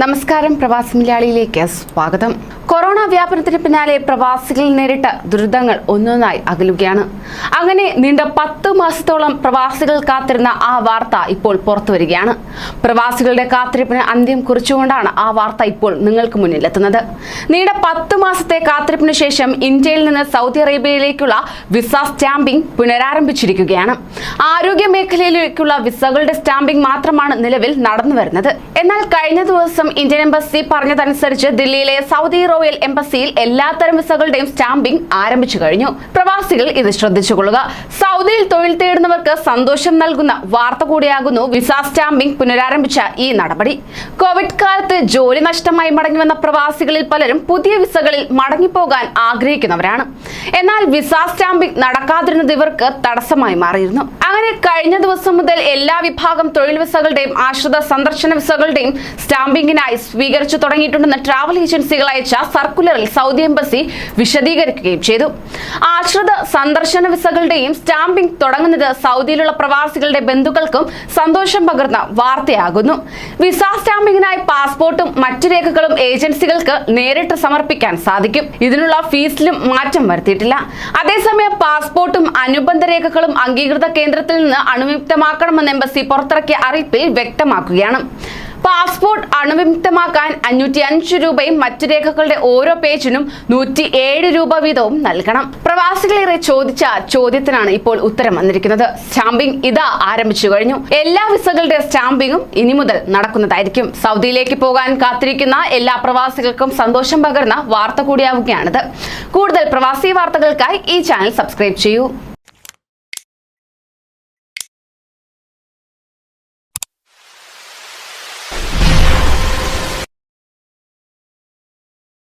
നമസ്കാരം, പ്രവാസി മലയാളിയിലേക്ക് സ്വാഗതം. കൊറോണ വ്യാപനത്തിന് പിന്നാലെ പ്രവാസികൾ നേരിട്ട ദുരിതങ്ങൾ ഒന്നൊന്നായി അകലുകയാണ്. അങ്ങനെ നീണ്ട 10 മാസത്തോളം പ്രവാസികൾ കാത്തിരുന്ന ആ വാർത്ത ഇപ്പോൾ പുറത്തുവരികയാണ്. പ്രവാസികളുടെ കാത്തിരിപ്പിന് അന്ത്യം കുറിച്ചുകൊണ്ടാണ് ആ വാർത്ത ഇപ്പോൾ നിങ്ങൾക്ക് മുന്നിലെത്തുന്നത്. നീണ്ട 10 മാസത്തെ കാത്തിരിപ്പിന് ശേഷം ഇന്ത്യയിൽ നിന്ന് സൗദി അറേബ്യയിലേക്കുള്ള വിസ സ്റ്റാമ്പിംഗ് പുനരാരംഭിച്ചിരിക്കുകയാണ്. ആരോഗ്യ മേഖലയിലേക്കുള്ള വിസകളുടെ സ്റ്റാമ്പിംഗ് മാത്രമാണ് നിലവിൽ നടന്നു വരുന്നത്. എന്നാൽ കഴിഞ്ഞ ദിവസം ഇന്ത്യൻ എംബസി പറഞ്ഞതനുസരിച്ച് ദില്ലിയിലെ സൗദി റോയൽ എംബസിയിൽ എല്ലാത്തരം വിസകളുടെയും സ്റ്റാമ്പിംഗ് ആരംഭിച്ചു കഴിഞ്ഞു. പ്രവാസികൾ ഇത് ശ്രദ്ധിച്ചുകൊള്ളുക. സൗദിയിൽ തൊഴിൽ തേടുന്നവർക്ക് സന്തോഷം നൽകുന്ന വാർത്ത കൂടിയാകുന്നു വിസ സ്റ്റാമ്പിംഗ് പുനരാരംഭിച്ച ഈ നടപടി. കോവിഡ് കാലത്ത് ജോലി നഷ്ടമായി മടങ്ങിവന്ന പ്രവാസികളിൽ പലരും പുതിയ വിസകളിൽ മടങ്ങിപ്പോകാൻ ആഗ്രഹിക്കുന്നവരാണ്. എന്നാൽ വിസ സ്റ്റാമ്പിംഗ് നടക്കാതിരുന്നത് ഇവർക്ക് തടസ്സമായി മാറിയിരുന്നു. അങ്ങനെ കഴിഞ്ഞ ദിവസം മുതൽ എല്ലാ വിഭാഗം തൊഴിൽ വിസകളുടെയും ആശ്രിത സന്ദർശന വിസകളുടെയും സ്റ്റാമ്പിംഗിനായി സ്വീകരിച്ചു തുടങ്ങിയിട്ടുണ്ടെന്ന് ട്രാവൽ ഏജൻസികൾ അയച്ച സർക്കുലറിൽ സൗദി എംബസി വിശദീകരിക്കുകയും ചെയ്തു. ആശ്രിത സന്ദർശന വിസകളുടെയും സ്റ്റാമ്പിംഗ് തുടങ്ങുന്നത് സൗദിയിലുള്ള പ്രവാസികളുടെ ബന്ധുക്കൾക്കും സന്തോഷം പകർന്ന വാർത്തയാകുന്നു. വിസ സ്റ്റാമ്പിംഗിനായി പാസ്പോർട്ടും മറ്റു രേഖകളും ഏജൻസികൾക്ക് നേരിട്ട് സമർപ്പിക്കാൻ സാധിക്കും. ഇതിനുള്ള ഫീസിലും മാറ്റം വരുത്തിയിട്ടില്ല. അതേസമയം പാസ്പോർട്ടും അനുബന്ധ രേഖകളും അംഗീകൃത കേന്ദ്രത്തിൽ നിന്ന് അണുവിമുക്തമാക്കണമെന്ന് എംബസി പുറത്തിറക്കിയ അറിയിപ്പിൽ വ്യക്തമാക്കുകയാണ്. പാസ്പോർട്ട് അണുവിമുക്തമാക്കാൻ 505 രൂപയും മറ്റു രേഖകളുടെ ഓരോ പേജിനും 107 രൂപ വീതവും നൽകണം. പ്രവാസികളേറെ ചോദിച്ച ചോദ്യത്തിനാണ് ഇപ്പോൾ ഉത്തരം വന്നിരിക്കുന്നത്. സ്റ്റാമ്പിംഗ് ഇതാ ആരംഭിച്ചു കഴിഞ്ഞു. എല്ലാ വിസകളുടെ സ്റ്റാമ്പിംഗും ഇനി മുതൽ നടക്കുന്നതായിരിക്കും. സൗദിയിലേക്ക് പോകാൻ കാത്തിരിക്കുന്ന എല്ലാ പ്രവാസികൾക്കും സന്തോഷം പകർന്ന വാർത്ത കൂടിയാവുകയാണിത്. കൂടുതൽ പ്രവാസി വാർത്തകൾക്കായി ഈ ചാനൽ സബ്സ്ക്രൈബ് ചെയ്യൂ.